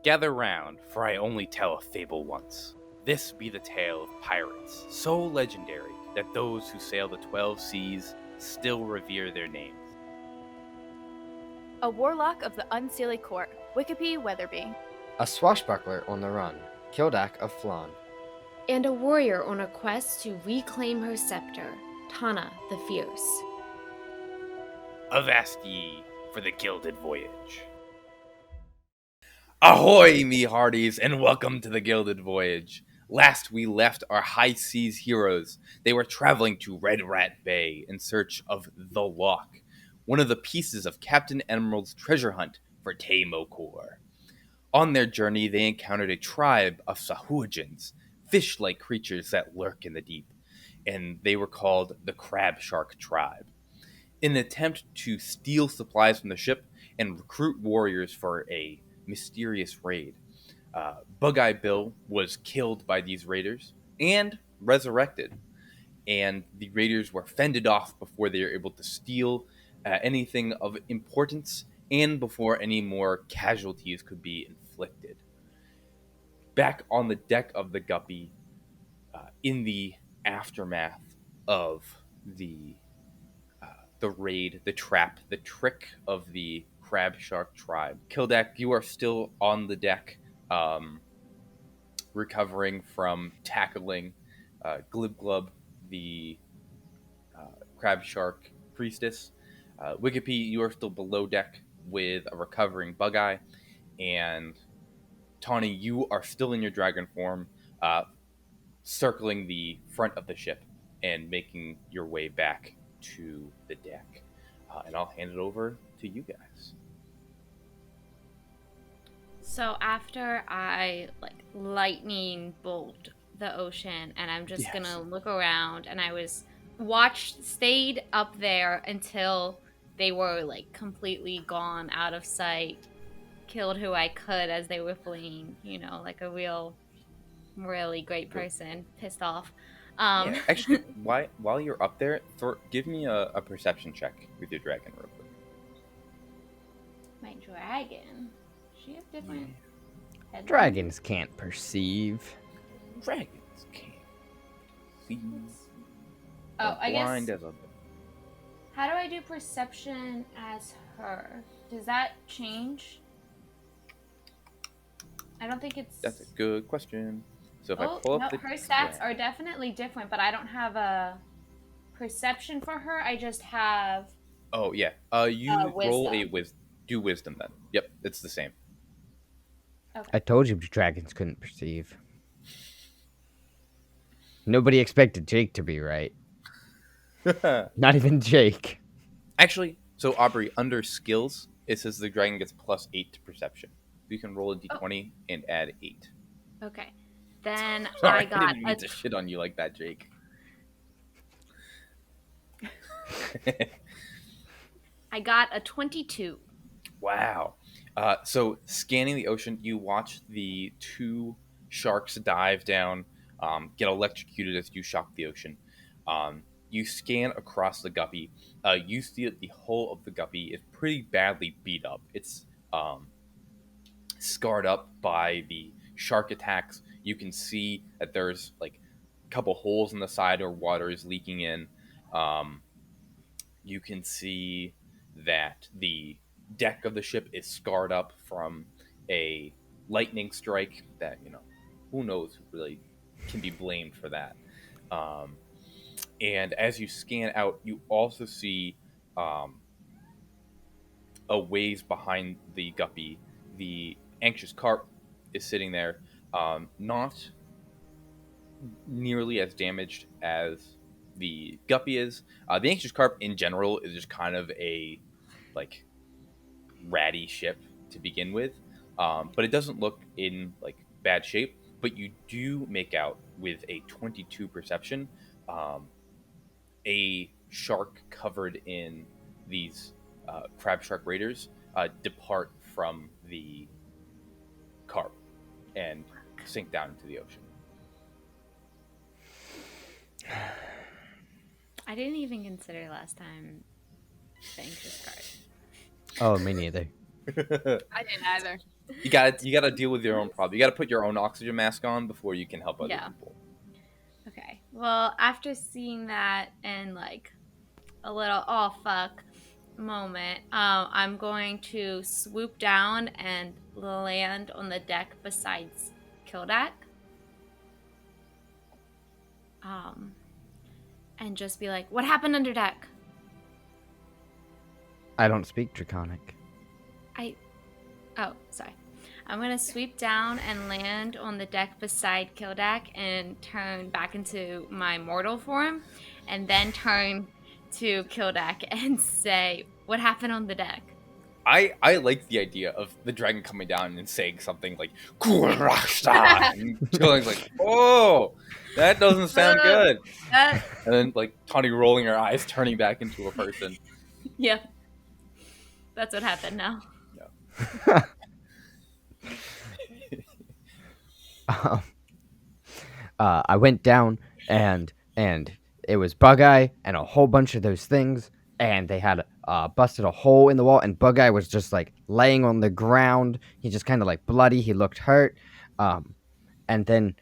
Gather round, for I only tell a fable once. This be the tale of pirates, so legendary that those who sail the 12 seas still revere their names. A warlock of the Unseelie Court, Wikipe Weatherby. A swashbuckler on the run, Kildak of Flan. And a warrior on a quest to reclaim her scepter, Tana the Fierce. Avast ye for the Gilded Voyage. Ahoy, me hearties, and welcome to the Gilded Voyage. Last we left our high seas heroes. They were traveling to Red Rat Bay in search of the Lock, one of the pieces of Captain Emerald's treasure hunt for Taymokor. On their journey, they encountered a tribe of Sahuagins, fish-like creatures that lurk in the deep, and they were called the Crab Shark Tribe. In an attempt to steal supplies from the ship and recruit warriors for a mysterious raid, Bug-Eye Bill was killed by these raiders and resurrected, and the raiders were fended off before they were able to steal anything of importance and before any more casualties could be inflicted. Back on the deck of the Guppy, in the aftermath of the raid, the trap, the trick of the Crab Shark Tribe, Kildak, you are still on the deck, recovering from tackling Glib Glub, the Crab Shark Priestess. Wikipe, you are still below deck with a recovering Bug-Eye, and Tawny, you are still in your dragon form, circling the front of the ship and making your way back to the deck. And I'll hand it over to you guys. So after I lightning bolt the ocean, and I'm just gonna look around, and I stayed up there until they were completely gone out of sight, killed who I could as they were fleeing, like a really great person, pissed off. Actually, while you're up there, give me a perception check with your dragon real quick. My dragon? She have different headlines? Dragons can't perceive. Dragons can't see. Oh, I guess. Blind as a... How do I do perception as her? Does that change? I don't think it's... That's a good question. So if I pull up her stats are definitely different, but I don't have a perception for her. I just have... Oh, yeah. You roll do wisdom then. Yep, it's the same. Okay. I told you dragons couldn't perceive. Nobody expected Jake to be right. Not even Jake. Actually, so Aubrey, under skills, it says the dragon gets +8 to perception. You can roll a d20 and add 8. Okay. Then Sorry, I got I didn't mean to shit on you like that, Jake. I got a 22. Wow. So scanning the ocean, you watch the two sharks dive down, get electrocuted as you shock the ocean. You scan across the Guppy. You see that the hull of the Guppy is pretty badly beat up. It's scarred up by the shark attacks. You can see that there's a couple holes in the side where water is leaking in. You can see that the deck of the ship is scarred up from a lightning strike that, who knows who really can be blamed for that. And as you scan out, you also see a ways behind the Guppy. The anxious carp is sitting there, not nearly as damaged as the Guppy is. The anxious carp in general is just kind of a ratty ship to begin with, but it doesn't look in bad shape. But you do make out with a 22 perception a shark covered in these crab shark raiders depart from the carp and sink down into the ocean. I didn't even consider last time the anxious card. Oh, me neither. I didn't either. You gotta deal with your own problem. You gotta put your own oxygen mask on before you can help other people. Okay. Well, after seeing that and like a little oh fuck moment, I'm going to swoop down and land on the deck besides Kildak. And just be like, what happened under deck? I don't speak Draconic. Oh, sorry. I'm going to sweep down and land on the deck beside Kildak and turn back into my mortal form, and then turn to Kildak and say, what happened on the deck? I like the idea of the dragon coming down and saying something like "Kurashta," and Killing's like, "Oh, that doesn't sound good." And then like Tawny rolling her eyes, turning back into a person. Yeah, that's what happened now. I went down and it was Bug-Eye and a whole bunch of those things, and they had busted a hole in the wall, and Bug-Eye was just like laying on the ground. He just kind of like bloody. He looked hurt. And then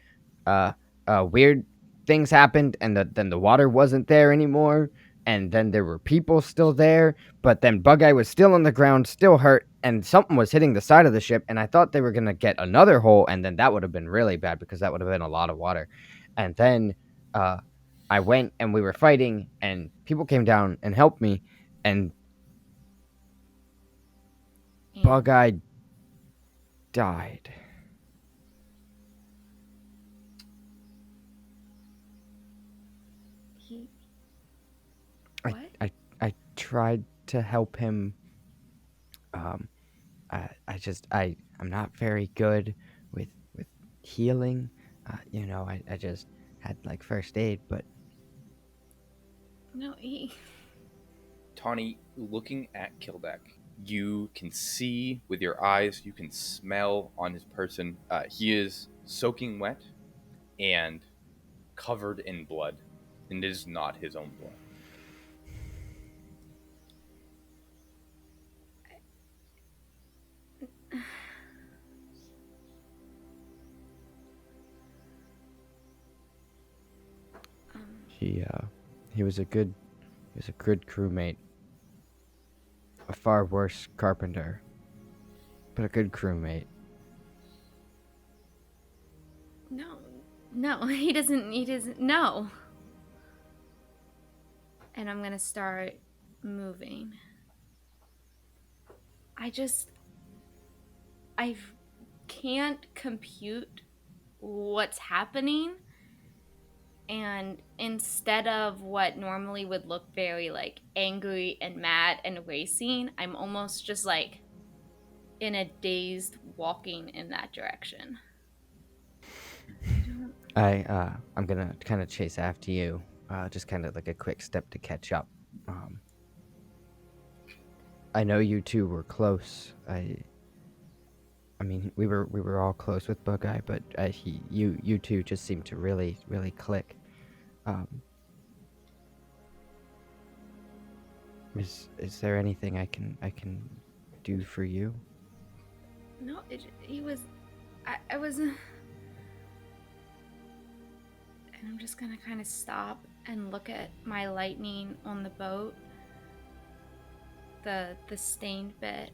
weird things happened, and then the water wasn't there anymore, and then there were people still there, but then Bug-Eye was still on the ground, still hurt, and something was hitting the side of the ship, and I thought they were going to get another hole, and then that would have been really bad because that would have been a lot of water. And then I went and we were fighting, and people came down and helped me, and Bug-Eye died. What? I tried to help him. I'm not very good with healing. I just had like first aid, but No, Tawny, looking at Kildak, you can see with your eyes, you can smell on his person. He is soaking wet and covered in blood, and it is not his own blood. He was a good crewmate. A far worse carpenter, but a good crewmate. No, he doesn't, no. And I'm gonna start moving. I can't compute what's happening, and instead of what normally would look very like angry and mad and racing, I'm almost just like in a dazed walking in that direction. I'm gonna kind of chase after you, just kind of like a quick step to catch up. I know you two were close. I mean, we were all close with Bug-Eye, but you two just seemed to really click. Is there anything I can do for you? No, I was. And I'm just gonna kind of stop and look at my lightning on the boat, the stained bit.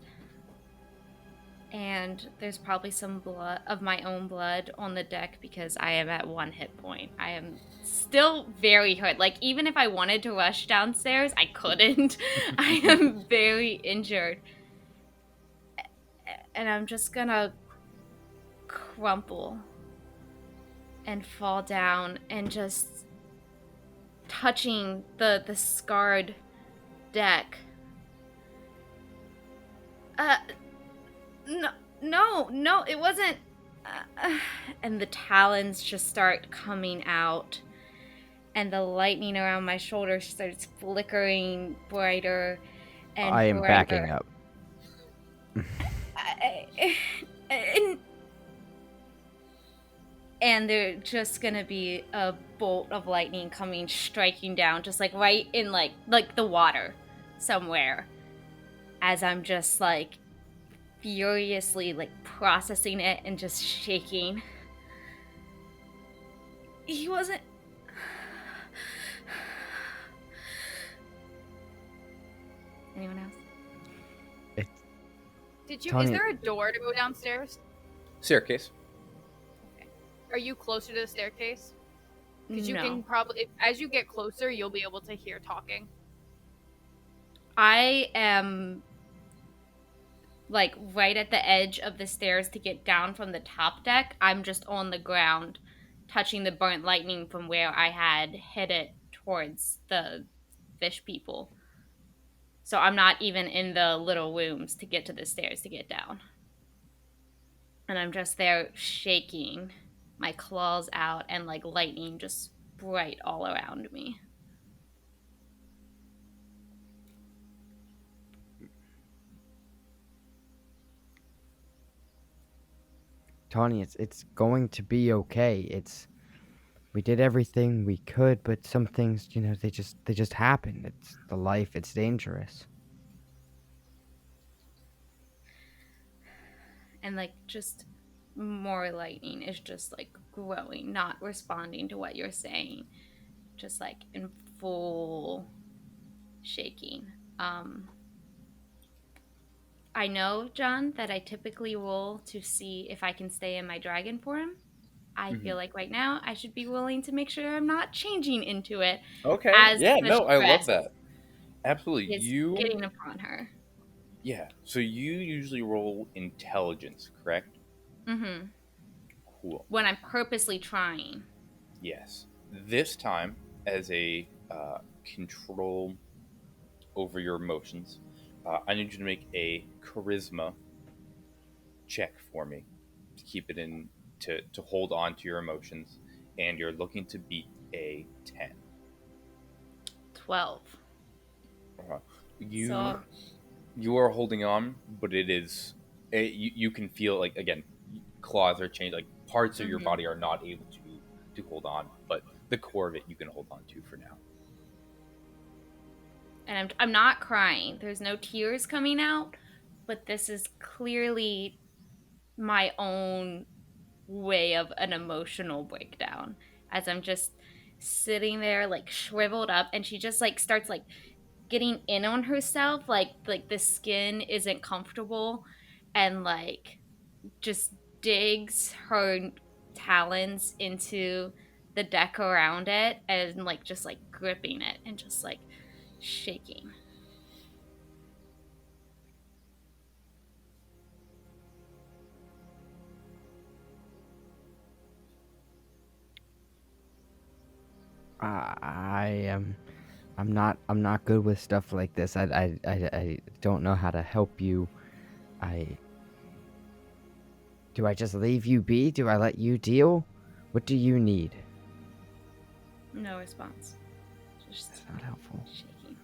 And there's probably some blood of my own blood on the deck because I am at 1 hit point. I am still very hurt. Like, even if I wanted to rush downstairs, I couldn't. I am very injured. And I'm just gonna crumple and fall down and just touching the scarred deck. No, it wasn't. And the talons just start coming out, and the lightning around my shoulders starts flickering brighter and I am brighter. backing up. And there's just gonna be a bolt of lightning coming, striking down, just like right in like the water somewhere, as I'm just like furiously like processing it and just shaking. He wasn't. Anyone else? Did you? Tanya- Is there a door to go downstairs? Staircase. Are you closer to the staircase? Because you No. can probably, as you get closer, you'll be able to hear talking. I am like right at the edge of the stairs to get down from the top deck. I'm just on the ground, touching the burnt lightning from where I had hit it towards the fish people. So I'm not even in the little rooms to get to the stairs to get down. And I'm just there shaking, my claws out, and like lightning just bright all around me. Tawny, it's going to be okay. We did everything we could, but some things, they just happen. It's the life. It's dangerous. And like just more lightning is just like growing, not responding to what you're saying, just like in full shaking. I know, John, that I typically roll to see if I can stay in my dragon form. I feel like right now I should be willing to make sure I'm not changing into it. Okay. As Yeah, the no, I love stress that. Absolutely. is You getting upon her. Yeah. So you usually roll intelligence, correct? Mm-hmm. Cool. When I'm purposely trying. Yes. This time, as a control over your emotions, I need you to make a charisma check for me to keep it in to hold on to your emotions, and you're looking to beat a 10. 12. You So- you are holding on, but it is you can feel like, again, claws are changed, like parts of your body are not able to hold on, but the core of it you can hold on to for now. And I'm not crying. There's no tears coming out, but this is clearly my own way of an emotional breakdown as I'm just sitting there like shriveled up, and she just like starts like getting in on herself, like the skin isn't comfortable, and like just digs her talons into the deck around it and like just like gripping it and just like shaking. I'm not good with stuff like this. I don't know how to help you. Do I just leave you be? Do I let you deal? What do you need? No response. Just That's not helpful. shaking.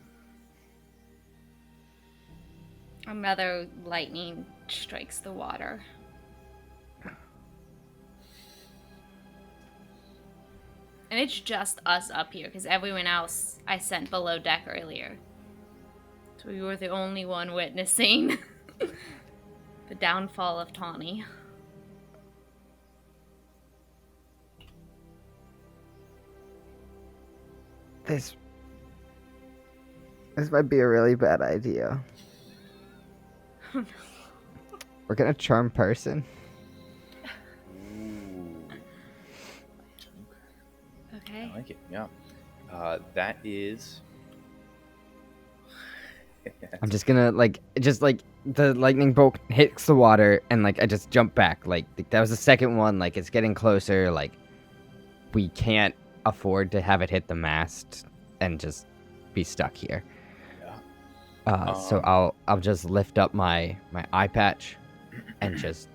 Another lightning strikes the water. And it's just us up here, because everyone else I sent below deck earlier. So we were the only one witnessing the downfall of Tawny. This might be a really bad idea. We're gonna charm person. Ooh. Okay. I like it. Yeah. That is. I'm just gonna just the lightning bolt hits the water and I just jump back. That was the second one. It's getting closer. We can't afford to have it hit the mast and just be stuck here. Yeah. So I'll just lift up my eye patch and just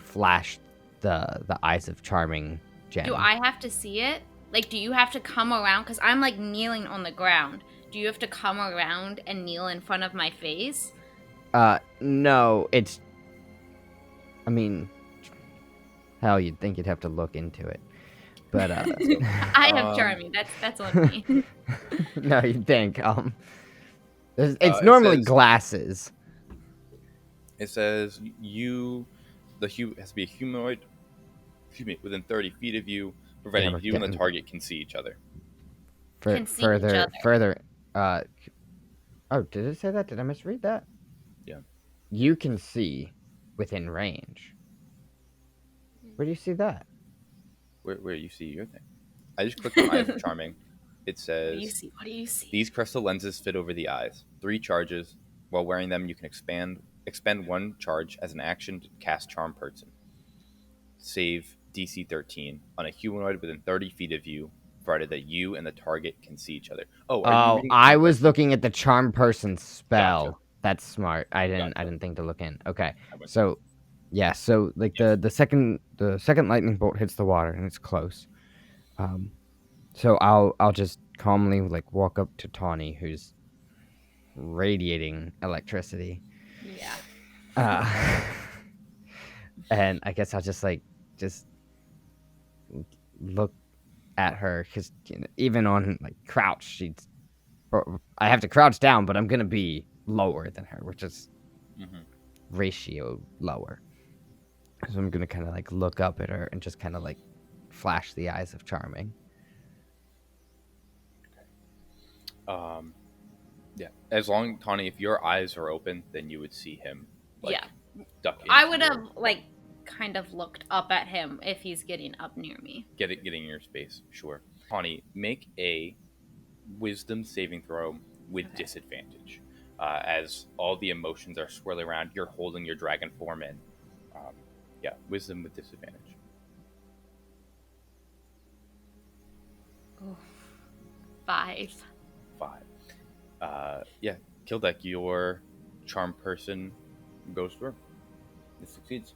flash the eyes of charming Jen. Do I have to see it? Do you have to come around? Because I'm kneeling on the ground. Do you have to come around and kneel in front of my face? No, it's... I mean... Hell, you'd think you'd have to look into it. But, I have charming. That's on me. No, you'd think. It's normally says- glasses. It says has to be a humanoid, within 30 feet of you, provided we're you and the getting target can see each other. Can see each other. Further. Oh, did it say that? Did I misread that? Yeah. You can see within range. Where do you see that? Where you see your thing. I just clicked on Eyes of Charming. It What do you says, see? What do you see? these crystal lenses fit over the eyes. 3 charges. While wearing them, you can expend 1 charge as an action to cast Charm Person. Save DC 13 on a humanoid within 30 feet of you, provided that you and the target can see each other. Oh, are you reading? I was looking at the charm person spell. Gotcha. That's smart. I Gotcha. didn't think to look in. Okay. I went- So yeah, so like the second lightning bolt hits the water and it's close. So I'll just calmly like walk up to Tawny, who's radiating electricity. Yeah. And I guess I'll just look at her, because even on like crouch, I have to crouch down, but I'm gonna be lower than her, which is ratio lower. So I'm gonna kind of like look up at her and just kind of like flash the eyes of charming. Yeah. As long, Tawny, if your eyes are open, then you would see him. Like, Yeah. duck I into would your- have like kind of looked up at him if he's getting up near me. getting in your space. Sure. Tawny, make a wisdom saving throw with disadvantage. As all the emotions are swirling around, you're holding your dragon form in. Wisdom with disadvantage. Oh, 5. 5. Kildek, your charm person goes through. It succeeds.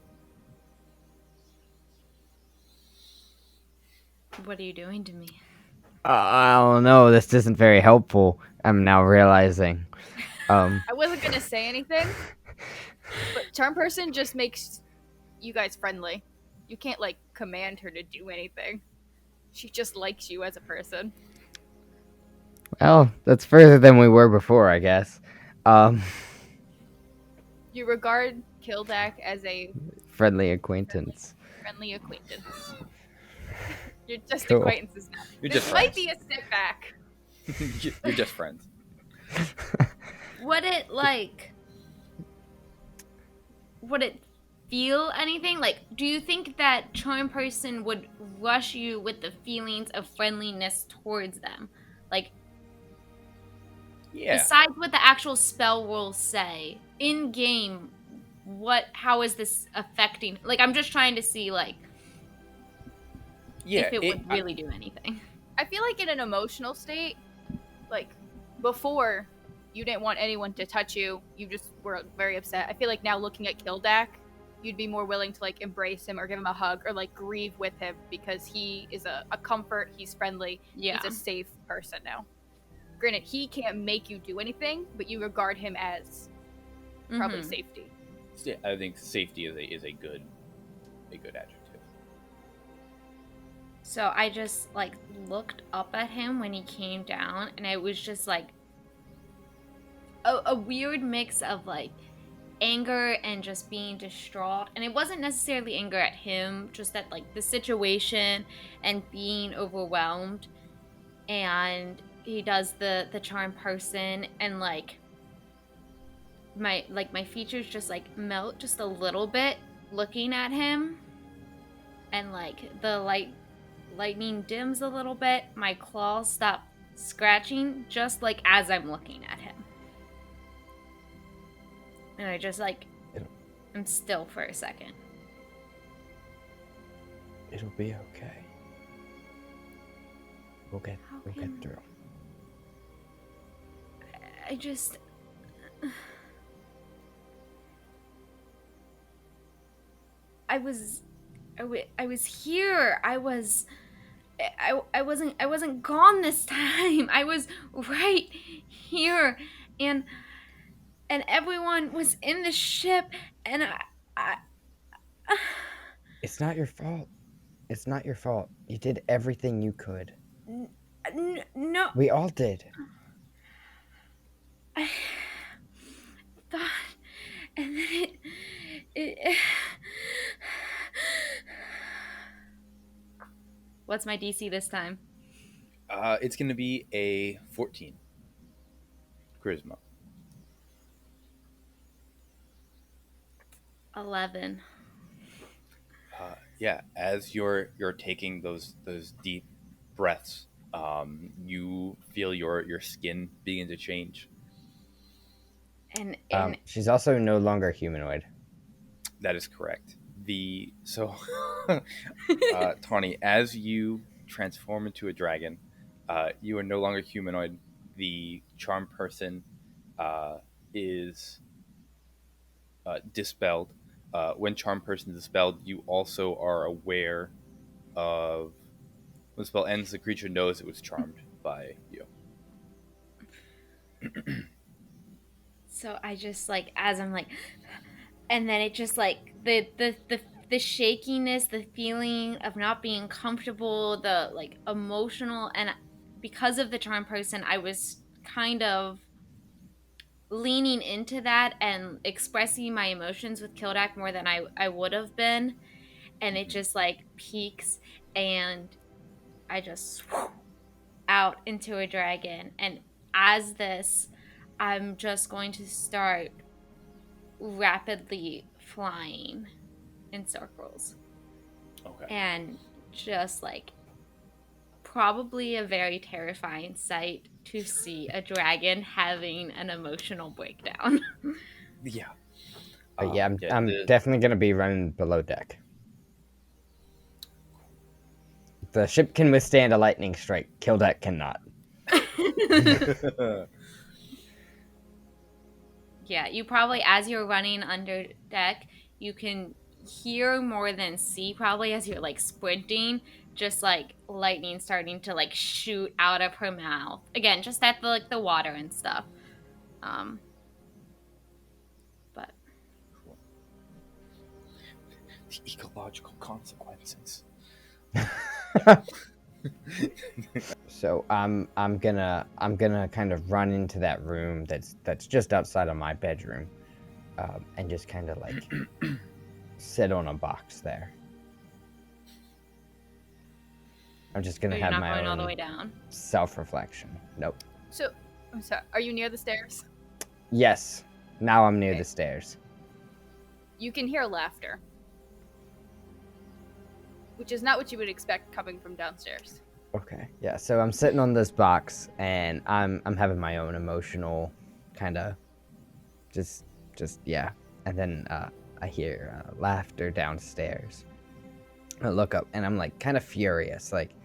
What are you doing to me? I don't know. This isn't very helpful. I'm now realizing. I wasn't gonna say anything, but charm person just makes you guys friendly. You can't like command her to do anything. She just likes you as a person. Well, that's further than we were before, I guess. You regard Kildak as a Friendly acquaintance. friendly acquaintance. You're just Cool. acquaintances now. You're This just might friends. be a sit back. You're just friends. Would it feel anything? Like, do you think that charm person would rush you with the feelings of friendliness towards them? Like, Yeah. besides what the actual spell will say, in game, how is this affecting? Like, I'm just trying to see, like, if it would really do anything. I feel like in an emotional state, like before, you didn't want anyone to touch you. You just were very upset. I feel like now looking at Kildak, you'd be more willing to like embrace him or give him a hug or like grieve with him because he is a comfort. He's friendly. Yeah. He's a safe person now. Granted, he can't make you do anything, but you regard him as probably Mhm. safety. Yeah, I think safety is a good adjective. So I just like looked up at him when he came down, and it was just like a weird mix of like anger and just being distraught. And it wasn't necessarily anger at him, just at like the situation and being overwhelmed. And he does the charm person, and like my features just like melt just a little bit looking at him, and like the lightning dims a little bit. My claws stop scratching just like as I'm looking at him, and I just like I'm still for a second. It'll be okay. We'll get through. I just I was here. I wasn't gone this time. I was right here, and everyone was in the ship, and I It's not your fault. It's not your fault. You did everything you could. no. We all did. I thought, and then What's my DC this time? It's going to be a 14 charisma. 11. Yeah, as you're taking those deep breaths, you feel your skin begin to change. And She's also no longer humanoid. That is correct. Tawny, as you transform into a dragon, you are no longer humanoid. The charm person is dispelled. When charm person is dispelled, you also are aware of when the spell ends. The creature knows it was charmed by you. so I just like, as I'm like, and then it just like the shakiness, the feeling of not being comfortable, the like emotional, and because of the charm person, I was kind of leaning into that and expressing my emotions with Kildak more than I would have been, and it just like peaks, and I just out into a dragon, and as this, I'm just going to start rapidly flying in circles. Okay. And just like probably a very terrifying sight to see a dragon having an emotional breakdown. Yeah. But yeah, I'm definitely gonna be running below deck. The ship can withstand a lightning strike. Kildeck cannot. Yeah, you probably, as you're running under deck, you can hear more than see, probably as you're like sprinting, just like lightning starting to like shoot out of her mouth. Again, just at the like the water and stuff. But The ecological consequences. So I'm gonna kind of run into that room that's just outside of my bedroom, and just kind of like sit on a box there. I'm just gonna have my going own all the way down. self-reflection. Nope. So, I'm sorry. Are you near the stairs? Yes. Now I'm near Okay. the stairs. You can hear laughter, which is not what you would expect coming from downstairs. Okay. Yeah. So I'm sitting on this box, and I'm having my own emotional kind of just yeah. And then I hear laughter downstairs. I look up, and I'm like kind of furious, like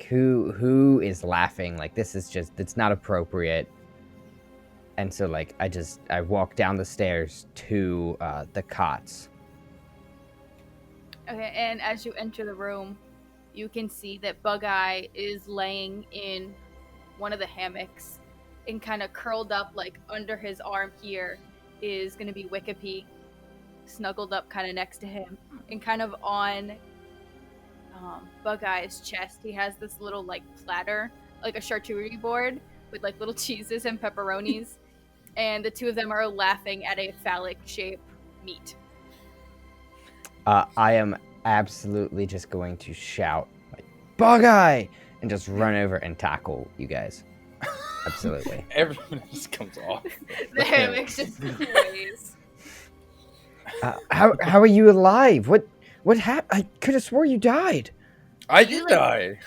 who is laughing? Like this is just, it's not appropriate. And so like I walk down the stairs to the cots. Okay, and as you enter the room, you can see that Bug-Eye is laying in one of the hammocks, and kind of curled up, like under his arm here is going to be Wikipedia, snuggled up kind of next to him, and kind of on Bug-Eye's chest, he has this little like platter, like a charcuterie board with like little cheeses and pepperonis, and the two of them are laughing at a phallic shape meat. I am absolutely just going to shout like Bug-Eye and just run over and tackle you guys. Absolutely. Everyone just comes off. The hammock just sways. How are you alive? What happened? I could have swore you died. I did die.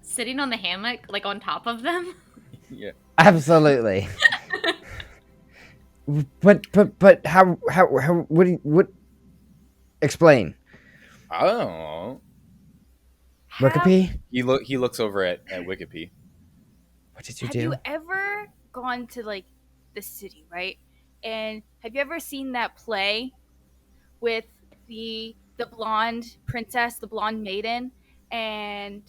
Sitting on the hammock, like on top of them. Yeah. Absolutely. but how what explain. I don't know. Wikipedia? He looks over at Wikipedia. What did you Have do? you ever gone to like the city, right? And have you ever seen that play with the blonde princess, the blonde maiden, and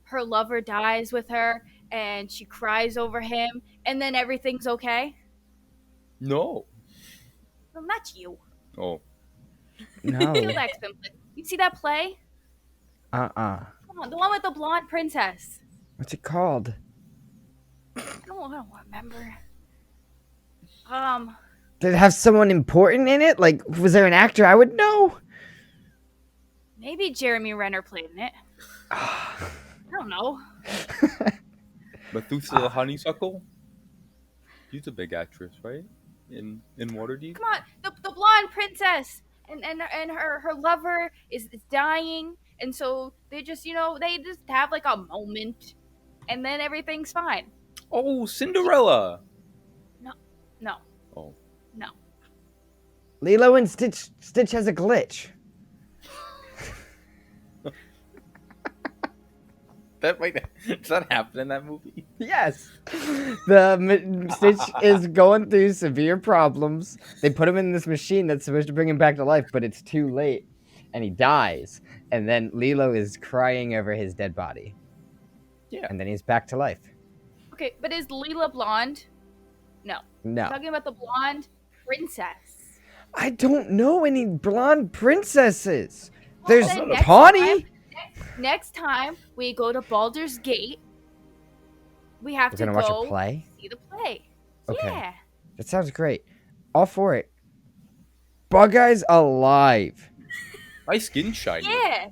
her lover dies with her, and she cries over him, and then everything's okay? No. Well, not you. Oh. No. Feel that simply. You see that play? Come on, the one with the blonde princess. What's it called? I don't remember. Did it have someone important in it? Like, was there an actor I would know? Maybe Jeremy Renner played in it. I don't know. Methuselah Honeysuckle? She's a big actress, right? In Waterdeep? Come on, the blonde princess and her lover is dying, and so they just have like a moment, and then everything's fine. Oh, Cinderella! No, Oh. no. Lilo and Stitch has a glitch. Does that happen in that movie? Yes. Stitch is going through severe problems. They put him in this machine that's supposed to bring him back to life, but it's too late, and he dies. And then Lilo is crying over his dead body. Yeah. And then he's back to life. Okay, but is Leela blonde? No. No. I'm talking about the blonde princess. I don't know any blonde princesses. Well, There's then next Tawny. Next time we go to Baldur's Gate, we have We're to gonna go watch a play? see the play. Okay. Yeah. That sounds great. All for it. Bug-Eye's alive. My skin's shiny. Yeah.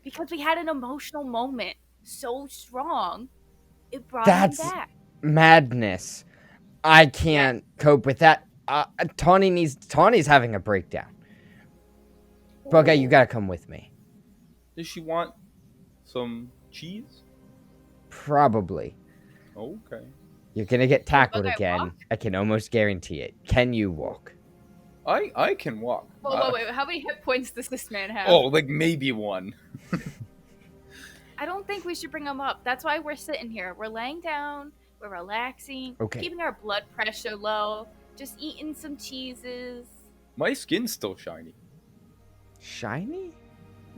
Because we had an emotional moment so strong, it brought That's him back. madness. I can't cope with that. Tawny's having a breakdown. Bug-Eye, you gotta come with me. Does she want some cheese? Probably. Okay. You're gonna get tackled Bug-Eye again. walk? I can almost guarantee it. Can you walk? I can walk. Wait. How many hit points does this man have? Oh, like maybe one. I don't think we should bring him up. That's why we're sitting here. We're laying down. We're relaxing. Okay. Keeping our blood pressure low. Just eating some cheeses. My skin's still shiny. Shiny?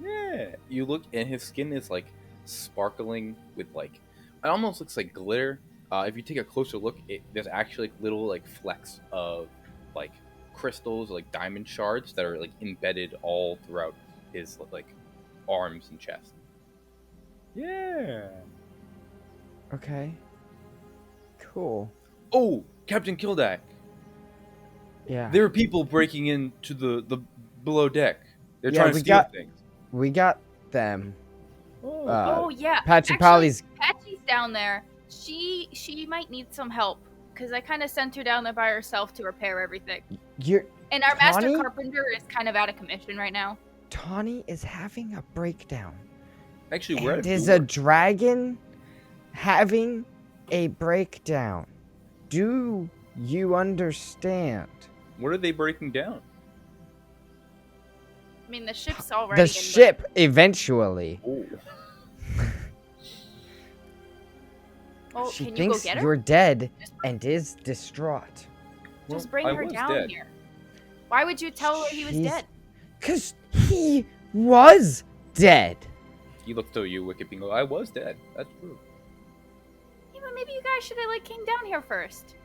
Yeah. You look, and his skin is like sparkling with like, it almost looks like glitter. If you take a closer look, there's actually like little like flecks of like crystals, like diamond shards that are like embedded all throughout his like arms and chest. Yeah. Okay. Cool. Oh, Captain Kildak. Yeah. There are people breaking into the below deck. They're Yeah, trying to we steal got- things. We got them. Oh yeah. Patchy Actually, Polly's. Patchy's down there. She might need some help because I kind of sent her down there by herself to repair everything. You're And our master Tawny? carpenter is kind of out of commission right now. Tawny is having a breakdown. Actually, we're And at is door. a dragon having a breakdown. Do you understand? What are they breaking down? I mean, the ship's already The ship eventually. Oh. Oh, She can you go thinks get her? you're dead and is distraught. Just bring I her was down dead. here. Why would you tell her he was She's- dead? 'Cause he was dead. He looked to you, Wicked Bingo. I was dead. That's true. Yeah, but maybe you guys should have came down here first.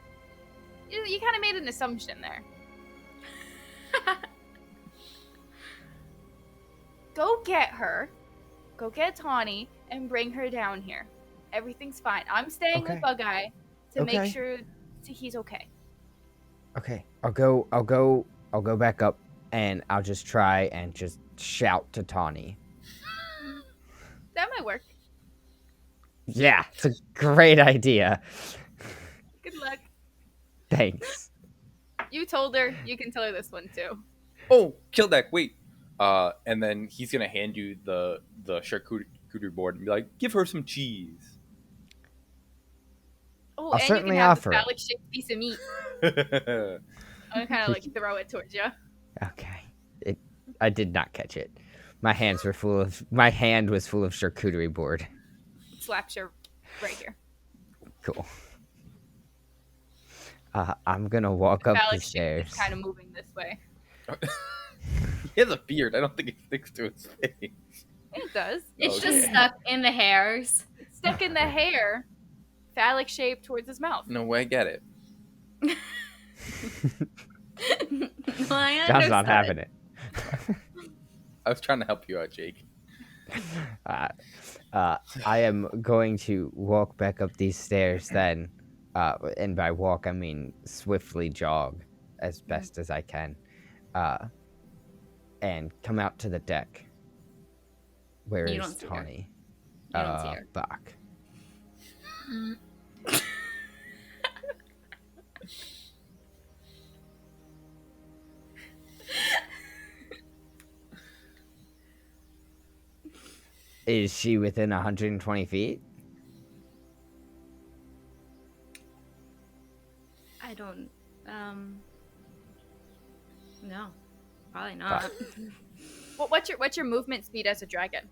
You kind of made an assumption there. Go get her. Go get Tawny and bring her down here. Everything's fine. I'm staying Okay. with Bug-Eye to Okay. make sure he's okay. Okay, I'll go back up and I'll just try and just shout to Tawny. That might work. Yeah, it's a great idea. Good luck. Thanks. You told her. You can tell her this one too. Oh, Kildak, wait. And then he's gonna hand you the charcuterie board and be like, give her some cheese. Oh, I'll and you certainly can have offer the it. phallic-shaped piece of meat. Oh, I'm gonna kind of throw it towards you. Okay. I did not catch it. My hand was full of charcuterie board. Slaps you right here. Cool. I'm gonna walk up the Phallic shape stairs. is kind of moving this way. he has a beard. I don't think it sticks to his face. It does. It's Okay. just stuck in the hairs. It's stuck in the hair. Phallic shape towards his mouth. No way, I get it. John's not having it. I was trying to help you out, Jake. I am going to walk back up these stairs then. And by walk, I mean swiftly jog. as best as I can, and come out to the deck. Where You is don't see her. Tawny? You don't see her. Fuck. Is she within 120 feet? I don't. No, probably not. Well, what's your movement speed as a dragon?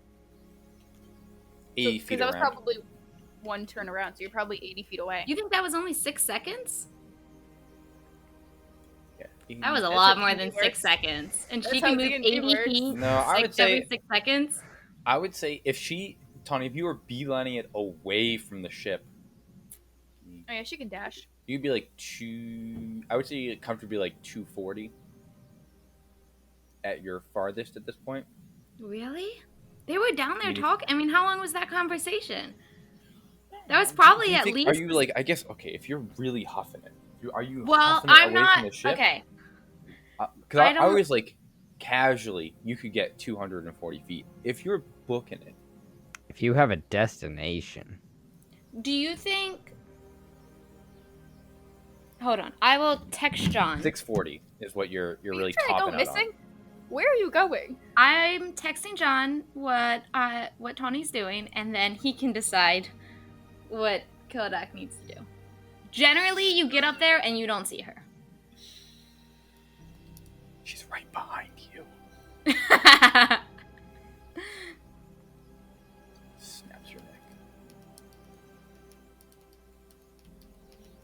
80 feet Because that was around. probably one turn around, so you're probably 80 feet away. You think that was only 6 seconds? Yeah. That was a That's lot how more D&D than works. 6 seconds. And That's she how can move D&D 80 works. feet No, I would say- every 6 seconds. I would say Tawny, if you were beelining it away from the ship, Oh yeah, she can dash. you'd be like I would say you'd comfortably like 240 at your farthest at this point. Really? They were down there Maybe- talking. I mean, how long was that conversation? That was probably Do you at think- least. Are you like? I guess okay. If you're really huffing it, are you? Well, huffing it I'm away not. From the ship? Okay. Because I I don't- always like casually. You could get 240 feet if you're booking it. If you have a destination. Do you think? Hold on. I will text John. 640 is what you're Are you really trying to topping go out on. missing? Where are you going? I'm texting John what Tawny's doing, and then he can decide what Kodak needs to do. Generally, you get up there and you don't see her. She's right behind you. Snaps your neck.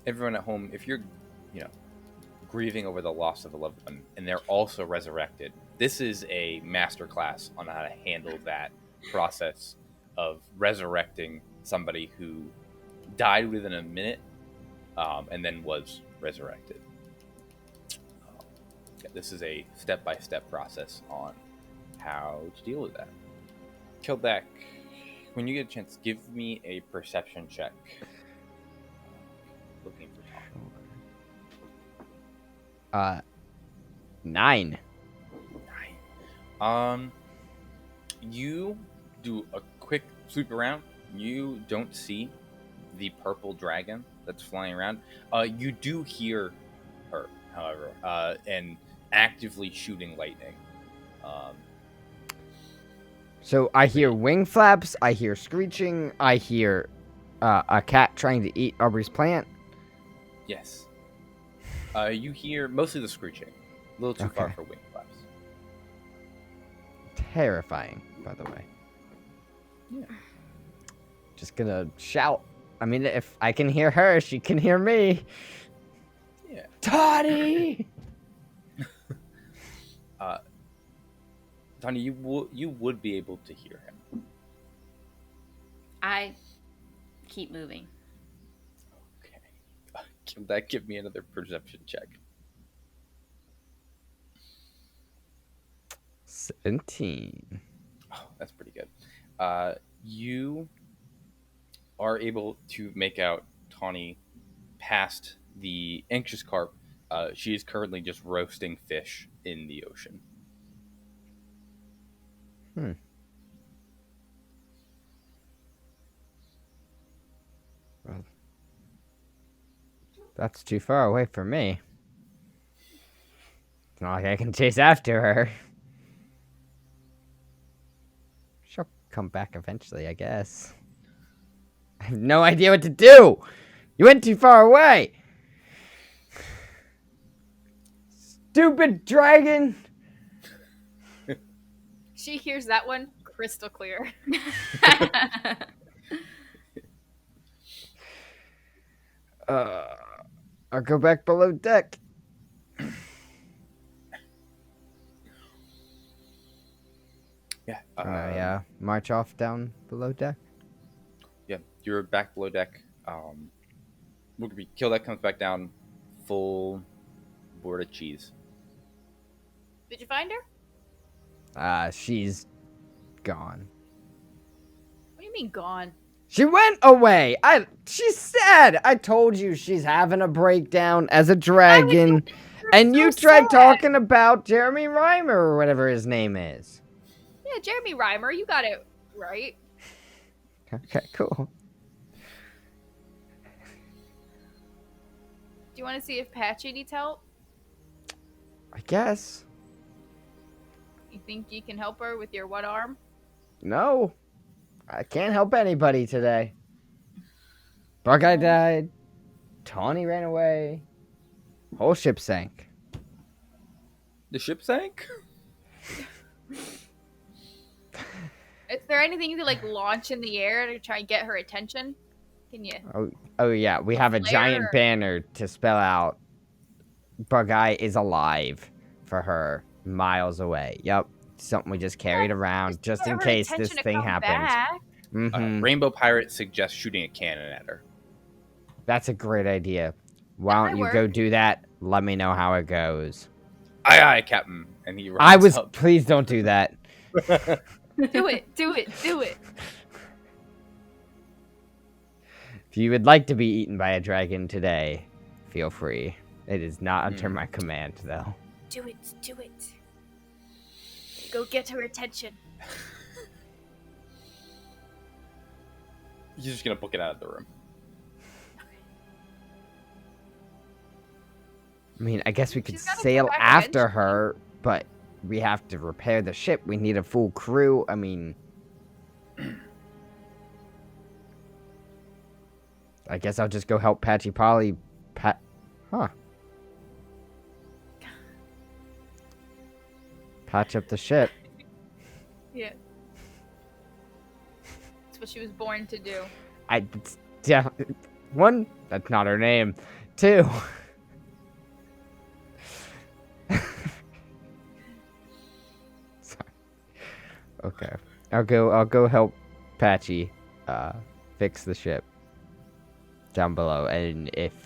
Everyone at home, if you're, grieving over the loss of a loved one, and they're also resurrected, this is a masterclass on how to handle that process of resurrecting somebody who died within a minute, and then was resurrected. This is a step-by-step process on how to deal with that. Kildek, when you get a chance, give me a perception check. Looking for Tom. 9. You do a quick sweep around. You don't see the purple dragon that's flying around. You do hear her, however, and actively shooting lightning. So I hear wing flaps, I hear screeching, I hear a cat trying to eat Aubrey's plant. Yes. You hear mostly the screeching. A little too far Okay. for wing flaps. Terrifying, by the way. Yeah. Just gonna shout. I mean, if I can hear her, she can hear me. Yeah. Toddy! Tony, you would be able to hear him. I keep moving. Okay. Can that give me another perception check? 17. Oh, that's pretty good. You are able to make out Tawny past the anxious carp. She is currently just roasting fish in the ocean. Well, that's too far away for me. It's not like I can chase after her. She'll come back eventually, I guess. I have no idea what to do! You went too far away! Stupid dragon! She hears that one crystal clear. I'll go back below deck. Yeah. I march off down below deck. Yeah. You're back below deck. Kill that comes back down, full board of cheese. Did you find her? She's gone. What do you mean gone? She went away. She's sad. I told you she's having a breakdown as a dragon. And you so tried sad. talking about Jeremy Reimer or whatever his name is. Yeah, Jeremy Reimer, you got it right. Okay, cool. Do you want to see if Patchy needs help? I guess. You think you can help her with your one arm? No. I can't help anybody today. Bug-Eye died. Tawny ran away. Whole ship sank. The ship sank? Is there anything you could like launch in the air to try and get her attention? Can you? Oh yeah, we have a giant flare? banner to spell out Bug-Eye is alive for her miles away. Yep. Something we just carried around just in Get her case this attention to thing come happens. back. Rainbow Pirate suggests shooting a cannon at her. That's a great idea. Why That don't you might go work. do that? Let me know how it goes. Aye, aye, Captain. And he runs up. Please don't do that. Do it, do it, do it. If you would like to be eaten by a dragon today, feel free. It is not under my command, though. Do it, do it. Go get her attention. He's just gonna book it out of the room. I mean, I guess we could She's gotta sail come back after eventually. her, but we have to repair the ship. We need a full crew. I mean, I guess I'll just go help Patchy Polly. Patch up the ship. Yeah. That's what she was born to do. One, that's not her name. Two. Sorry. Okay. I'll go help Patchy fix the ship down below, and if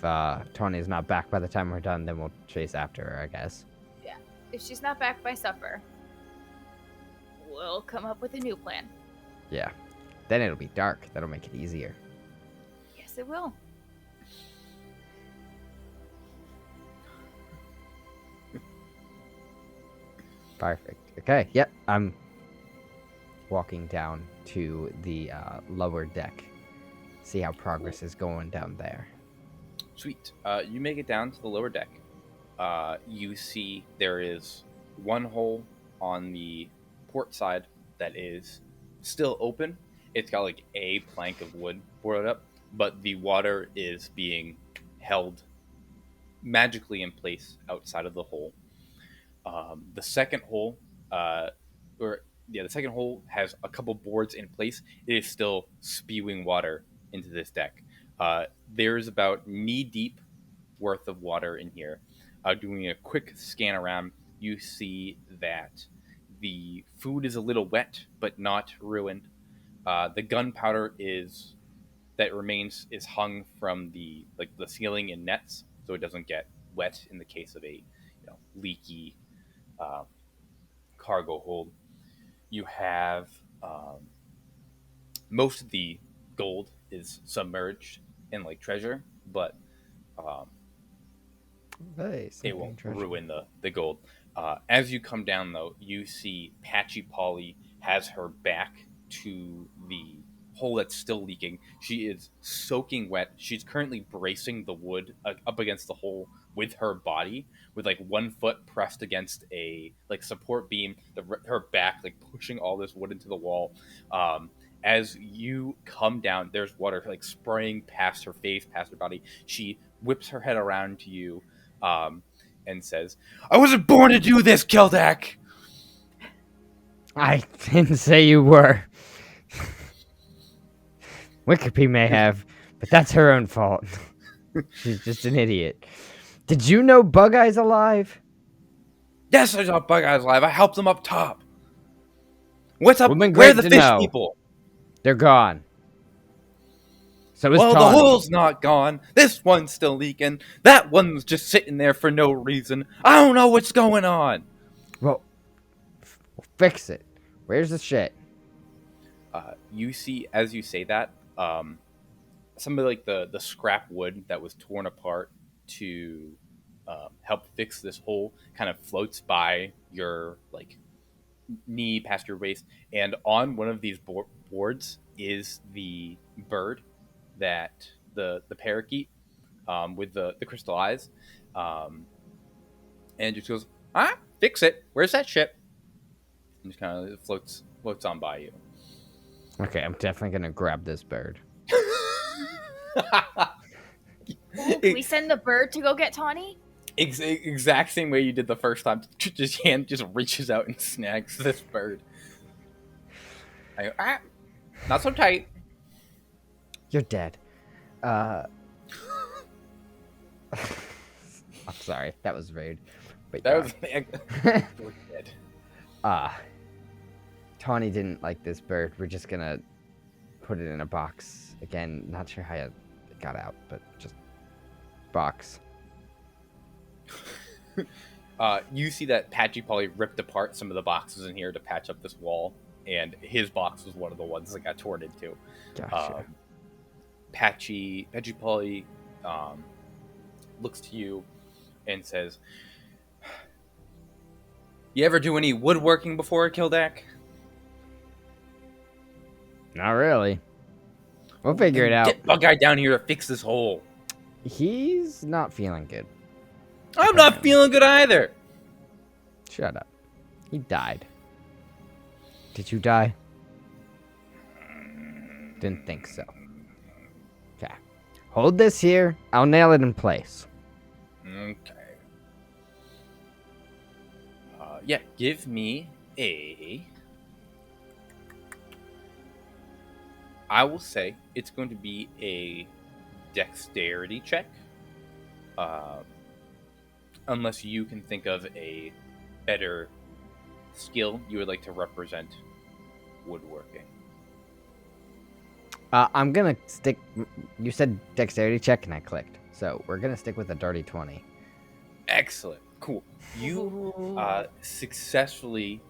Tawny's not back by the time we're done, then we'll chase after her, I guess. If she's not back by supper, we'll come up with a new plan. Yeah. Then it'll be dark. That'll make it easier. Yes, it will. Perfect. Okay. Yep. I'm walking down to the lower deck. See how progress is going down there. Sweet. You make it down to the lower deck. You see there is one hole on the port side that is still open. It's got like a plank of wood boarded up, but the water is being held magically in place outside of the hole. The second hole, the second hole has a couple boards in place. It is still spewing water into this deck. There's about knee deep worth of water in here. Doing a quick scan around, you see that the food is a little wet, but not ruined. The gunpowder that remains is hung from the ceiling in nets, so it doesn't get wet in the case of a leaky cargo hold. You have most of the gold is submerged in treasure, but it won't ruin the gold. As you come down, though, you see Patchy Polly has her back to the hole that's still leaking. She is soaking wet. She's currently bracing the wood up against the hole with her body, with one foot pressed against a support beam, her back pushing all this wood into the wall. As you come down, there's water spraying past her face, past her body. She whips her head around to you and says, "I wasn't born to do this, Keldak!" I didn't say you were. Wickerpy may have, but that's her own fault. She's just an idiot. Did you know Bug-Eye's alive? Yes, I saw Bug-Eye's alive. I helped them up top. What's up? Well, then Where are great the to fish know. people? They're gone. So is Well, Tawny. the hole's not gone. This one's still leaking. That one's just sitting there for no reason. I don't know what's going on. Well, we'll fix it. Where's the shit? You see, as you say that, some of the scrap wood that was torn apart to help fix this hole kind of floats by your like knee past your waist, and on one of these boards is the bird that the parakeet with the crystal eyes, and just goes, fix it. Where's that ship? And just kind of floats on by you. Okay, I'm definitely gonna grab this bird. Can we send the bird to go get Tawny? Exact same way you did the first time. Just hand just reaches out and snags this bird. I go, not so tight. You're dead. I'm sorry, that was rude. But That was we're dead. Tawny didn't like this bird. We're just gonna put it in a box. Again, not sure how it got out, but just box. You see that Patchy Polly ripped apart some of the boxes in here to patch up this wall, and his box was one of the ones that got torn into. Gotcha. Patchy Polly looks to you and says, "You ever do any woodworking before, Kildak?" Not really. We'll figure it out. Get Bug Guy down here to fix this hole. He's not feeling good. I'm not feeling good either. Shut up. He died. Did you die? Didn't think so. Okay. Hold this here. I'll nail it in place. Okay. Yeah, give me a... I will say it's going to be a dexterity check. Unless you can think of a better skill you would like to represent woodworking. I'm gonna stick... You said dexterity check and I clicked. So we're gonna stick with a dirty 20. Excellent. Cool. You successfully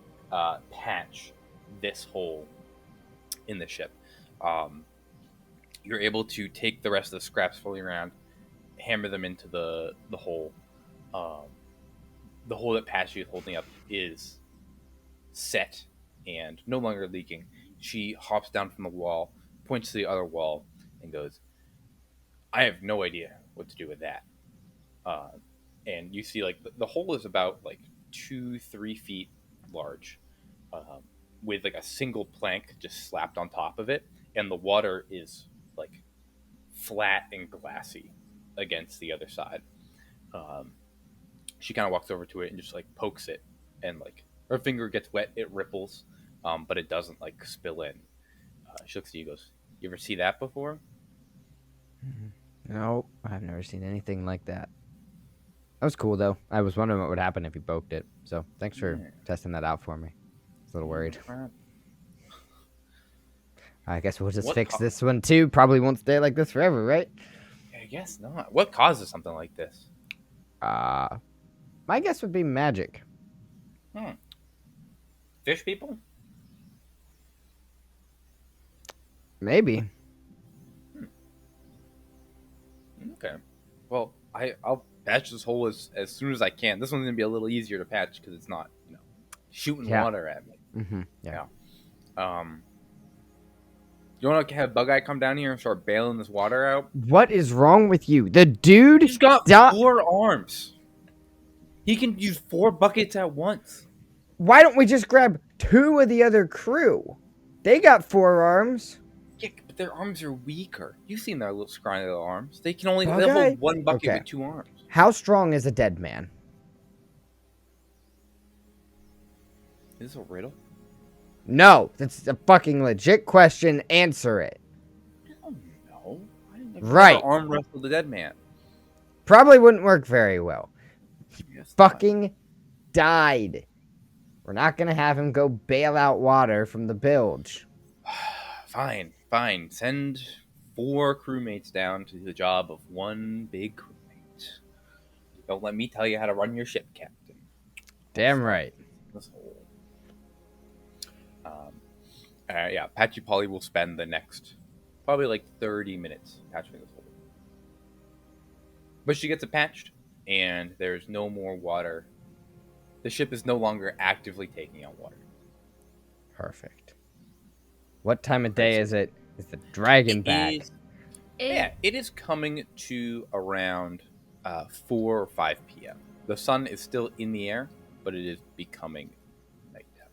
patch this hole in the ship. You're able to take the rest of the scraps floating around, hammer them into the hole. The hole that Patchy is holding up is set and no longer leaking. She hops down from the wall, points to the other wall, and goes, "I have no idea what to do with that." And you see, like, the hole is about, like, 2-3 feet large, with, like, a single plank just slapped on top of it, and the water is, like, flat and glassy against the other side. She kind of walks over to it and just, like, pokes it, and, like, her finger gets wet, it ripples, but it doesn't, like, spill in. She looks at you and goes, "You ever see that before?" No, I've never seen anything like that. That was cool, though. I was wondering what would happen if you poked it. So thanks for testing that out for me. I was a little worried. I guess we'll just fix this one, too. Probably won't stay like this forever, right? I guess not. What causes something like this? My guess would be magic. Fish people? Maybe. Okay. Well, I'll patch this hole as soon as I can. This one's gonna be a little easier to patch because it's not, shooting water at me. Mm-hmm. Yeah. You want to have Bug Eye come down here and start bailing this water out? What is wrong with you? The dude... He's got 4 arms. He can use 4 buckets at once. Why don't we just grab 2 of the other crew? They got 4 arms. Yeah, but their arms are weaker. You've seen their little scrawny little arms. They can only hold 1 bucket with 2 arms. How strong is a dead man? Is this a riddle? No, that's a fucking legit question. Answer it. I don't know. I didn't Right. Arm wrestle the dead man. Probably wouldn't work very well. Yes, Fucking died. We're not gonna have him go bail out water from the bilge. Fine. Send 4 crewmates down to do the job of 1 big crewmate. Don't let me tell you how to run your ship, Captain. Damn right. This hole. Yeah, Patchy Polly will spend the next probably like 30 minutes patching this hole. But she gets it patched. and there's no more water. The ship is no longer actively taking on water. Perfect. What time of day is it? Is the dragon back? It is coming to around 4 or 5 p.m. The sun is still in the air, but it is becoming nighttime.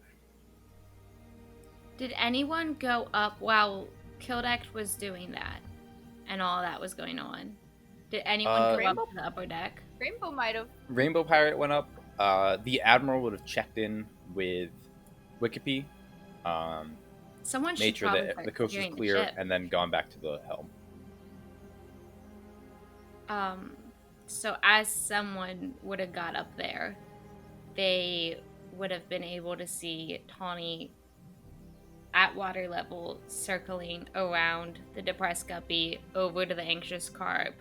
Did anyone go up while Kildak was doing that and all that was going on? Did anyone go up to the upper deck? Rainbow might have. Rainbow Pirate went up. The Admiral would have checked in with Wikipedia, Someone should made sure probably that start the coast was steering the clear, ship. and then gone back to the helm. So as someone would have got up there, they would have been able to see Tawny at water level circling around the depressed guppy over to the anxious carp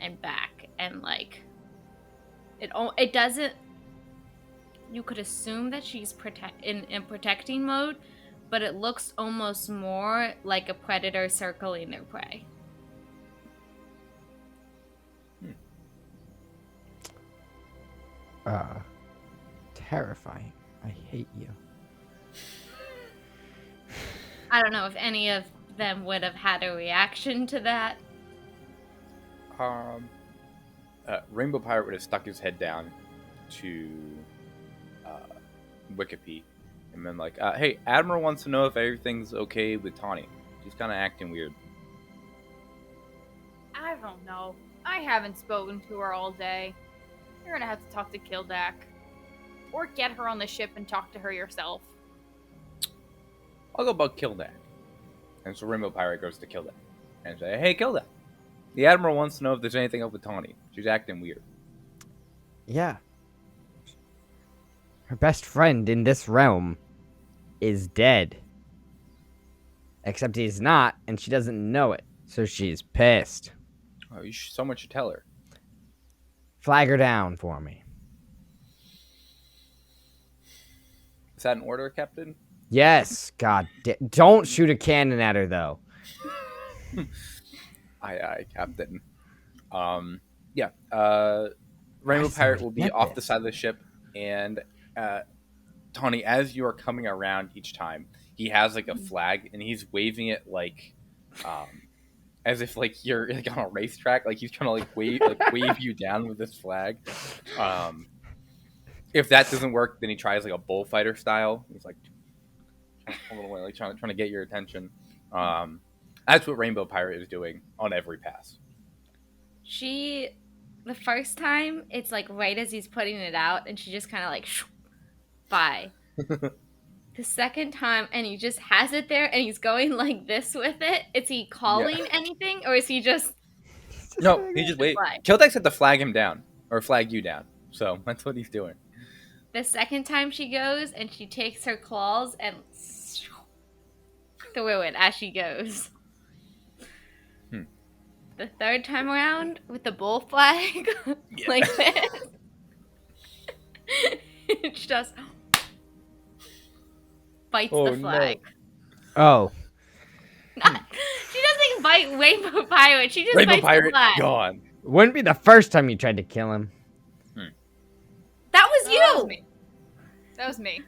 and back, and like it doesn't, you could assume that she's in protecting mode, but it looks almost more like a predator circling their prey. Terrifying. I hate you. I don't know if any of them would have had a reaction to that. Rainbow Pirate would have stuck his head down to Wikipedia and been like, hey, Admiral wants to know if everything's okay with Tawny. She's kind of acting weird. I don't know. I haven't spoken to her all day. You're gonna have to talk to Kildak. Or get her on the ship and talk to her yourself. I'll go bug Kildak. And so Rainbow Pirate goes to Kildak and say, hey, Kildak, the Admiral wants to know if there's anything up with Tawny. She's acting weird. Yeah. Her best friend in this realm is dead. Except he's not, and she doesn't know it. So she's pissed. Oh, someone should tell her. Flag her down for me. Is that an order, Captain? Yes, don't shoot a cannon at her, though. Aye, Captain. Rainbow Pirate will be off the side of the ship, and Tawny, as you are coming around each time, he has like a flag, and he's waving it like, as if like you're like on a racetrack, like he's trying to like wave you down with this flag. If that doesn't work, then he tries like a bullfighter style. He's like a little way, like trying to get your attention. That's what Rainbow Pirate is doing on every pass. The first time, it's like right as he's putting it out, and she just kind of like, bye. The second time, and he just has it there, and he's going like this with it. Is he calling anything, or is he just... No, he just wait. Kildex had to flag him down, or flag you down. So that's what he's doing. The second time she goes, and she takes her claws and through it as she goes. The third time around, with the bull flag, like this, she just bites the flag. No. Oh. She doesn't bite Rainbow Pirate, she just Rainbow bites Pirate the flag. gone. Wouldn't be the first time you tried to kill him. That was you! That was me.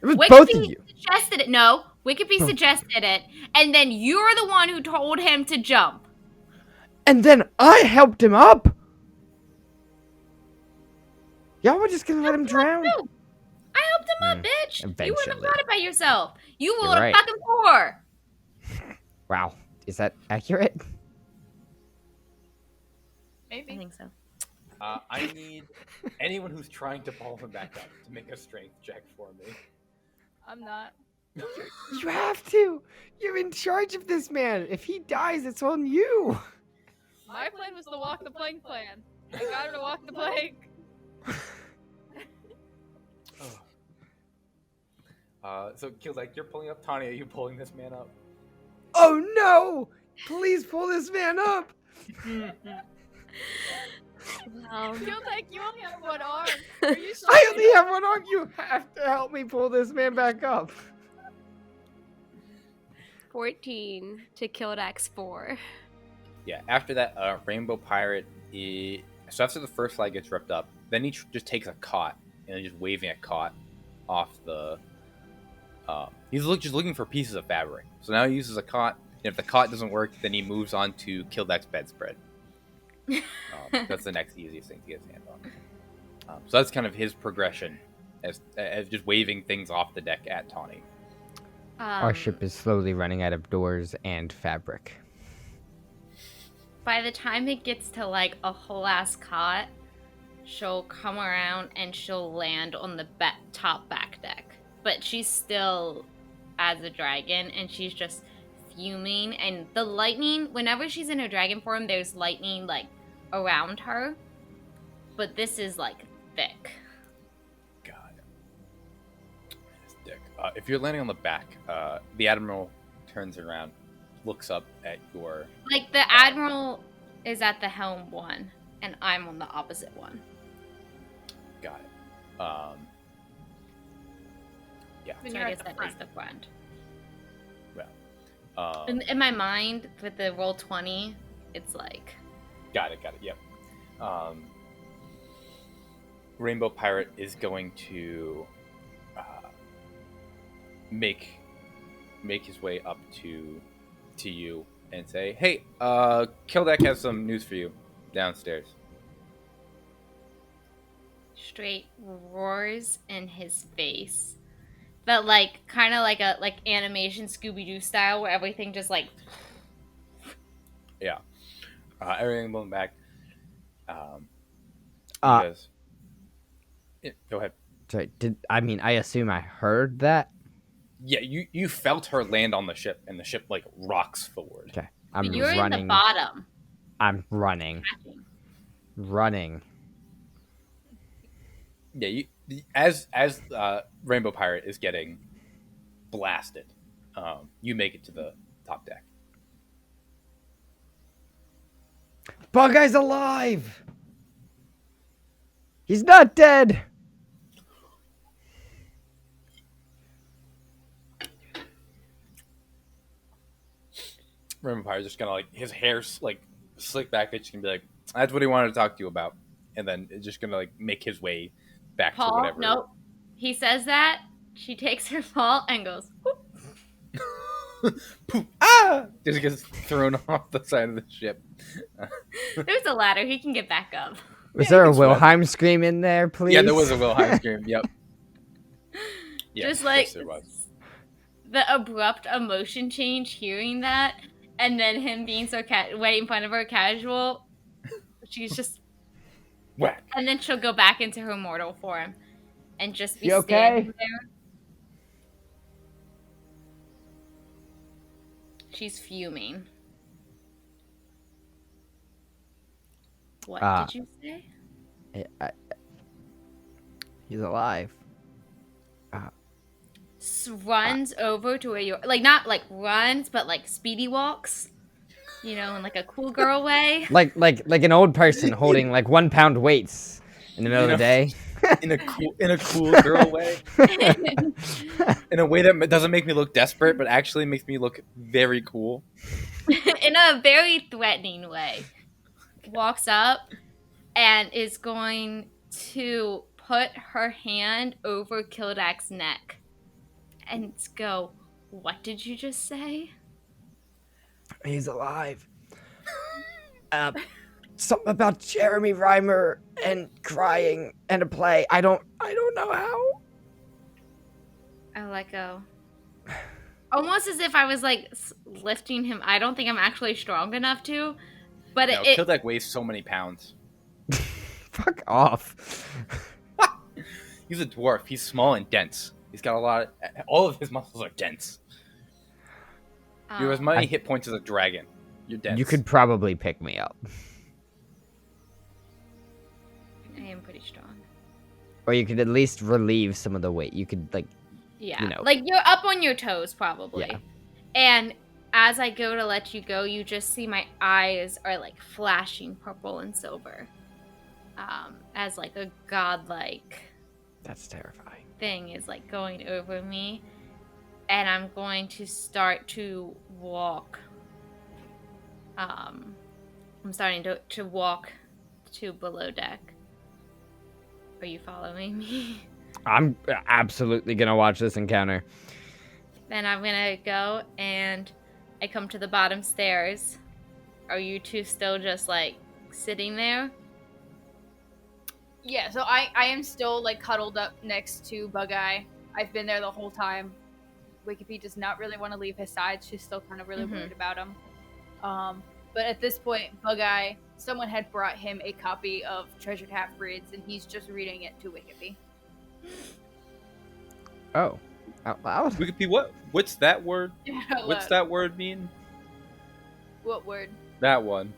It was both of you. Suggested it. No, Wikipedia suggested it, and then you're the one who told him to jump. And then I helped him up. Y'all were just gonna let him drown. I helped him up, bitch. Eventually. You wouldn't have thought it by yourself. You You're rolled right. a fucking 4. Wow, is that accurate? Maybe. I think so. I need anyone who's trying to pull him back up to make a strength check for me. I'm not. You have to. You're in charge of this man. If he dies, it's on you. My plan was the walk the plank plan. I got her to walk the plank. So Kill's like, you're pulling up Tawny. Are you pulling this man up? Oh no! Please pull this man up. Feels like you only have one arm. Are you sure? I only have one arm. You have to help me pull this man back up. 14 to Kildak's 4. Yeah. After that, Rainbow Pirate So after the first flag gets ripped up, then he just takes a cot and he's just waving a cot off the. He's just looking for pieces of fabric. So now he uses a cot, and if the cot doesn't work, then he moves on to Kildak's bedspread. That's the next easiest thing to get his hand on. So that's kind of his progression as just waving things off the deck at Tawny. Our ship is slowly running out of doors and fabric. By the time it gets to like a whole ass cot, she'll come around and she'll land on the top back deck. But she's still as a dragon, and she's just fuming. And the lightning, whenever she's in her dragon form, there's lightning like around her. But this is like thick. God. It's thick. If you're landing on the back, the Admiral turns around, looks up at your... Like, the Admiral is at the helm one, and I'm on the opposite one. Got it. Yeah. Then So you're I at guess the that front. is the front. Well, In my mind, with the roll 20, it's like... Got it, yep. Rainbow Pirate is going to make his way up to you and say, "Hey, Kildak has some news for you downstairs." Straight roars in his face. But like kind of like a animation Scooby-Doo style where everything just like Yeah. Everything going back. Because... Go ahead. Sorry, I assume I heard that? Yeah, you felt her land on the ship, and the ship like rocks forward. Okay. I'm you're running. in the bottom. I'm running. Running. Yeah, as Rainbow Pirate is getting blasted, you make it to the top deck. Bug-Eye's alive! He's not dead! Rainbow Pirate's just gonna like his hair's like slick back. It's gonna be like, that's what he wanted to talk to you about, and then it's just gonna like make his way back to Paul, whatever. nope. He says that. She takes her fall and goes, whoop. Poof! Ah! Just gets thrown off the side of the ship. There's a ladder. He can get back up. Was Yeah, there a he can swim. Wilhelm scream in there, please? Yeah, there was a Wilhelm scream. Yep. Yeah, Just like yes, there was. the abrupt emotion change hearing that, and then him being so way in front of her casual. She's just... Whack. And then she'll go back into her mortal form and just be You okay? standing there. She's fuming. What did you say? He's alive. Runs over to where you're... Like, not like runs, but like speedy walks. You know, in like a cool girl way. Like an old person holding like 1 pound weights in the middle of the day. In a cool girl way. In a way that doesn't make me look desperate, but actually makes me look very cool. In a very threatening way. Walks up and is going to put her hand over Kildak's neck and go, "What did you just say?" He's alive. Something about Jeremy Reimer and crying and a play. I don't know how. I let go. Almost as if I was like lifting him. I don't think I'm actually strong enough to. But No, it Kildak weighs so many pounds. Fuck off. He's a dwarf. He's small and dense. He's got all of his muscles are dense. You have as many hit points as a dragon. You're dense. You could probably pick me up. I am pretty strong. Or you could at least relieve some of the weight. You could Yeah. You know. Like you're up on your toes probably. Yeah. And as I go to let you go, you just see my eyes are like flashing purple and silver. As like a godlike That's terrifying. thing is like going over me. And I'm going to start to walk. I'm starting to walk to below deck. Are you following me? I'm absolutely gonna watch this encounter. Then I'm gonna go and I come to the bottom stairs. Are you two still just like sitting there? Yeah, so I am still like cuddled up next to Bug-Eye. I've been there the whole time. Wikipedia does not really want to leave his side. She's still kind of really worried about him. But at this point, Bug-Eye, someone had brought him a copy of Treasured Half-Breeds, and he's just reading it to Wikipedia. Oh, out loud? Wikipedia, what's that word? Out What's loud. that word mean? What word? That one.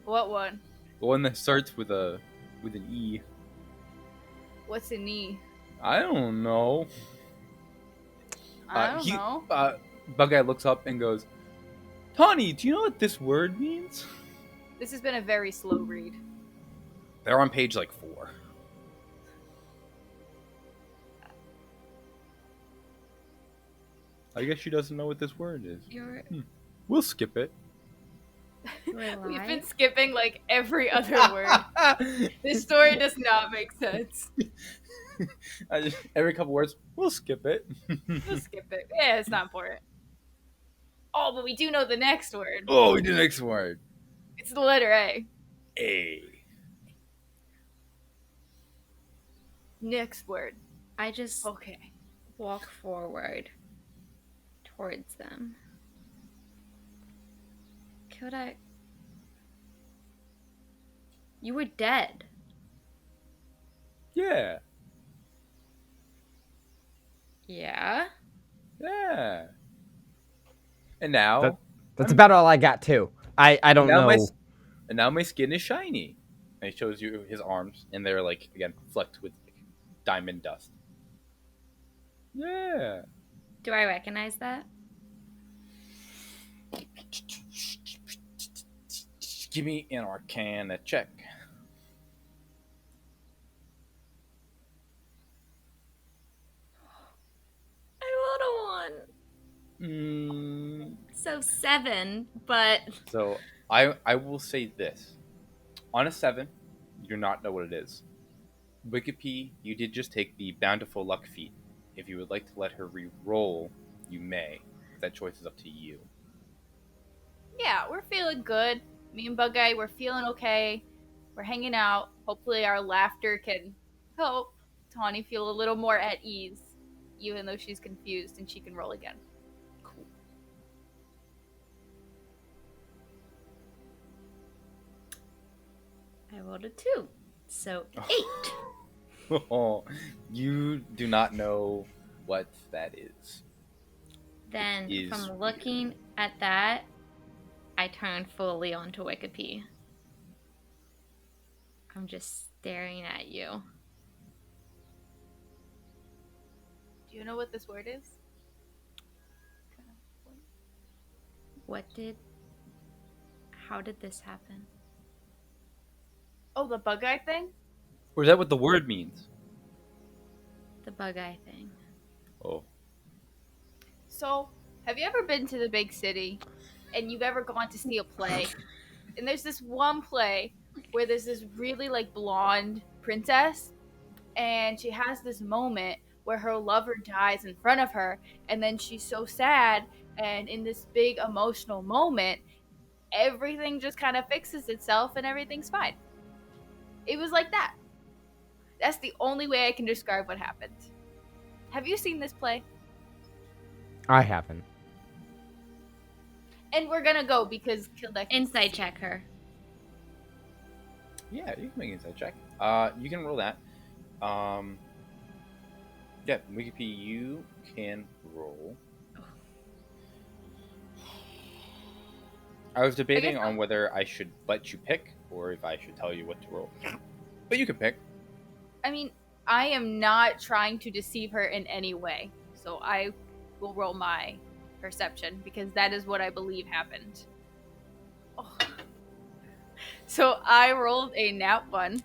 What one? The one that starts with an E. What's a knee? I don't know. I don't know. Bug-Eye looks up and goes, Tawny, do you know what this word means? This has been a very slow read. They're on page like 4. I guess she doesn't know what this word is. You're We'll skip it. We've been skipping like every other word. This story does not make sense. Every couple words, we'll skip it. We'll skip it. Yeah, it's not important. Oh, but we do know the next word. Oh, we do the next word. It's the letter A. A. Next word. I just Okay. walk forward towards them. Kodak, you were dead. Yeah. Yeah? Yeah. And now, That's about all I got too. I don't know. And now my skin is shiny. And he shows you his arms, and they're like again flecked with like, diamond dust. Yeah. Do I recognize that? Give me an Arcana check. I rolled a 1. So 7, but So I will say this. On a 7, you do not know what it is. Wikipedia, you did just take the Bountiful Luck feat. If you would like to let her re-roll, you may. That choice is up to you. Yeah, we're feeling good. Me and Bug-Eye, we're feeling okay. We're hanging out. Hopefully our laughter can help Tawny feel a little more at ease, even though she's confused, and she can roll again. Cool. I rolled a 2. So 8. Oh, you do not know what that is. Then, It is from looking at that, I turn fully onto Wikipedia. I'm just staring at you. Do you know what this word is? How did this happen? Oh, the Bug-Eye thing? Or is that what the word means? The Bug-Eye thing. Oh. So, have you ever been to the big city and you've ever gone to see a play? And there's this one play where there's this really like blonde princess, and she has this moment where her lover dies in front of her, and then she's so sad, and in this big emotional moment, everything just kind of fixes itself and everything's fine. It was like that. That's the only way I can describe what happened. Have you seen this play? I haven't. And we're gonna go because Kildek. Insight check her. Yeah, you can make an insight check. You can roll that. Yeah, Wikipedia, you can roll. I was debating on whether I should let you pick or if I should tell you what to roll. But you can pick. I mean, I am not trying to deceive her in any way, so I will roll my perception because that is what I believe happened. Oh. So I rolled a nat 1,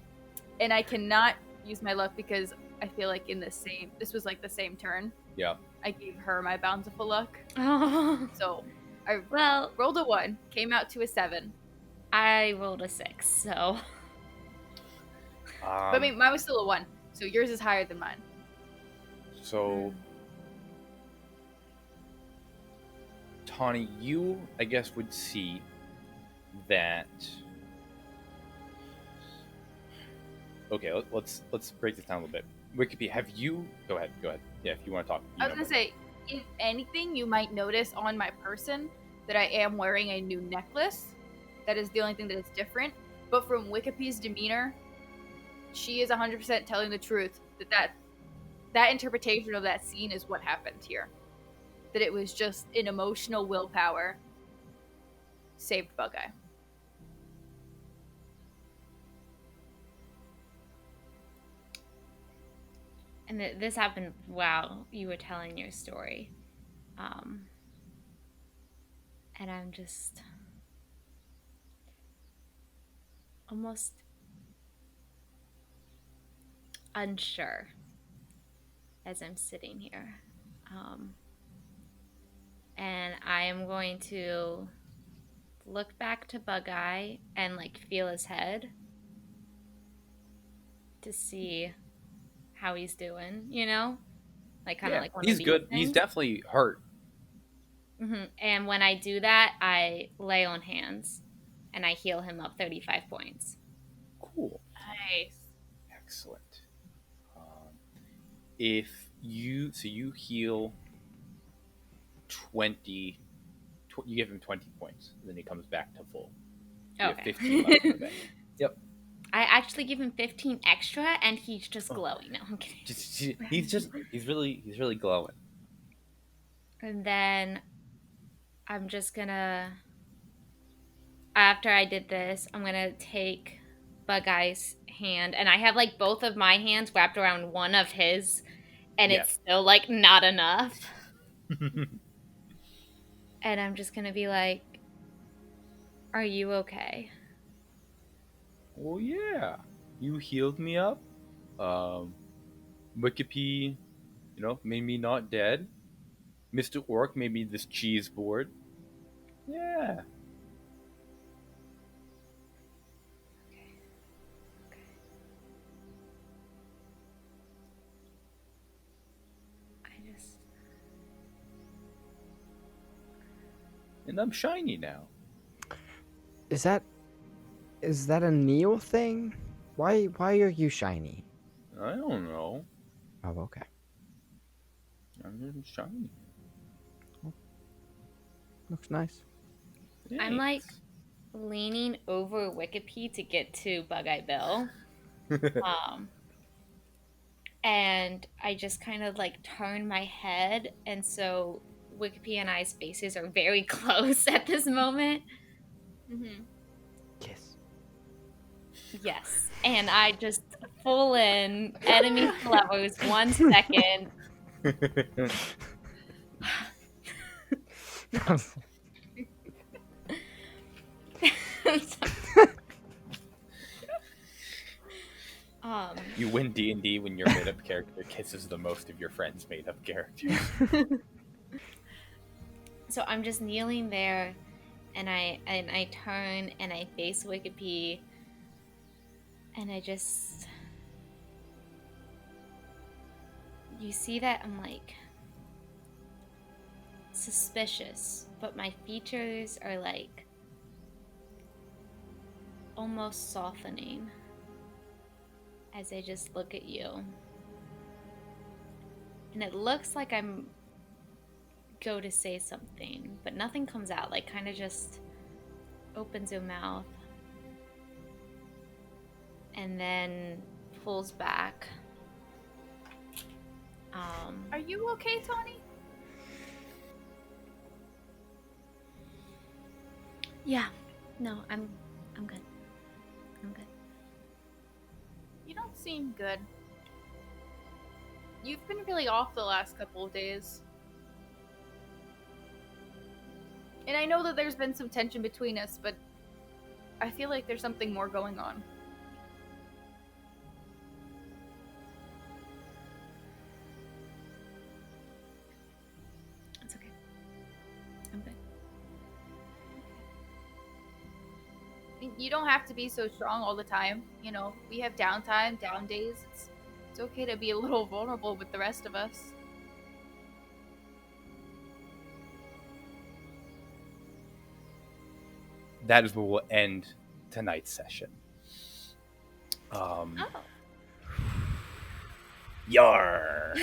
and I cannot use my luck because I feel like this was like the same turn. Yeah. I gave her my bountiful luck. Oh. So I Well, rolled a 1, came out to a 7. I rolled a 6, so. But I mean, mine was still a 1, so yours is higher than mine. So, Tawny, you, I guess, would see that. Okay, let's break this down a little bit. Wikipedia, have you? Go ahead. Yeah, if you want to talk. I was gonna say, if anything, you might notice on my person that I am wearing a new necklace. That is the only thing that is different. But from Wikipedia's demeanor, she is 100% telling the truth. That interpretation of that scene is what happened here. That it was just an emotional willpower saved Bug-Eye. And this happened while you were telling your story. And I'm just almost unsure as I'm sitting here. And I am going to look back to Bug-Eye and like feel his head to see how he's doing, you know? Like kind of like one he's of these good. things. He's definitely hurt. And when I do that, I lay on hands and I heal him up 35 points. Cool. Nice. Excellent. If you heal 20, you give him 20 points, then he comes back to full. You have 15 left in the bank. Yep. I actually give him 15 extra, and he's just glowing. No, I'm kidding. He's really glowing. And then I'm just gonna, after I did this, I'm gonna take Bug-Eye's hand, and I have like both of my hands wrapped around one of his, and it's still like not enough. And I'm just gonna be like, "Are you okay?" Oh yeah, you healed me up. Wikipedia, made me not dead. Mr. Orc made me this cheese board. Yeah. And I'm shiny now. Is that a Neil thing? Why are you shiny? I don't know. Oh, okay. I'm shiny. Looks nice. Thanks. I'm like leaning over Wikipedia to get to Bug-Eye Bill. And I just kind of like turn my head, and so Wikipedia and I's faces are very close at this moment. Kiss. Yes. And I just full in enemy levels 1 second. You win D&D when your made-up character kisses the most of your friends' made-up characters. So I'm just kneeling there, and I turn and I face Wikipedia, and I just, you see that I'm like suspicious, but my features are like almost softening as I just look at you. And it looks like I'm go to say something, but nothing comes out, like kind of just opens your mouth and then pulls back. Are you okay, Tawny? Yeah. No, I'm good. I'm good. You don't seem good. You've been really off the last couple of days. And I know that there's been some tension between us, but I feel like there's something more going on. It's okay. I'm good. You don't have to be so strong all the time. You know, we have downtime, down days. It's okay to be a little vulnerable with the rest of us. That is where we'll end tonight's session. Oh. Yar.